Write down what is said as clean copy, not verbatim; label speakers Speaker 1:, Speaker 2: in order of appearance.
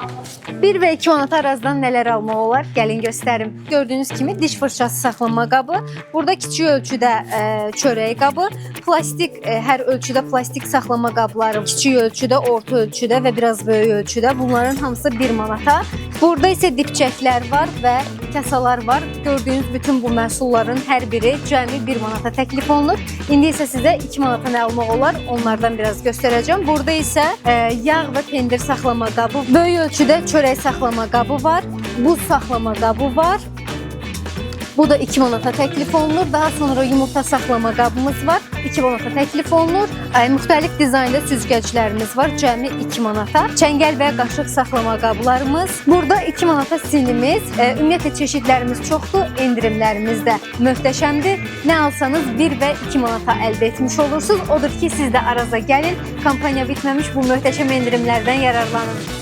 Speaker 1: 1 və 2 manata Arazdan nələr almaq olar? Gəlin göstərim. Gördüyünüz kimi diş fırçası saxlama qabı, burada kiçik ölçüdə çörək qabı, plastik hər ölçüdə plastik saxlama qabları, kiçik ölçüdə, orta ölçüdə və biraz böyük ölçüdə. Bunların hamısı 1 manata. Burada isə dipçəklər var və kasalar var. Gördüyünüz bütün bu məhsulların hər biri cəmi 1 manata təklif olunur. İndi isə sizə 2 manata nə almaq olar? Onlardan biraz göstərəcəm. Burada isə yağ və pendir saxlama qabı, böyük ölçüdə çörək saxlama qabı var, buz saxlama qabı var. Bu da 2 manata təklif olunur. Daha sonra yumurta saxlama qabımız var. 2 manata təklif olunur. Müxtəlif dizaynda süzgəclərimiz var. Cəmi 2 manata. Çəngəl və qaşıq saxlama qablarımız. Burada 2 manata sinimiz. Ümumiyyətlə çeşidlərimiz çoxdur. Endirimlərimiz də möhtəşəmdir. Nə alsanız 1 və 2 manata əldə etmiş olursunuz. Odur ki, siz də Araza gəlin. Kampaniya bitməmiş bu möhtəşəm endirimlərdən yararlanın.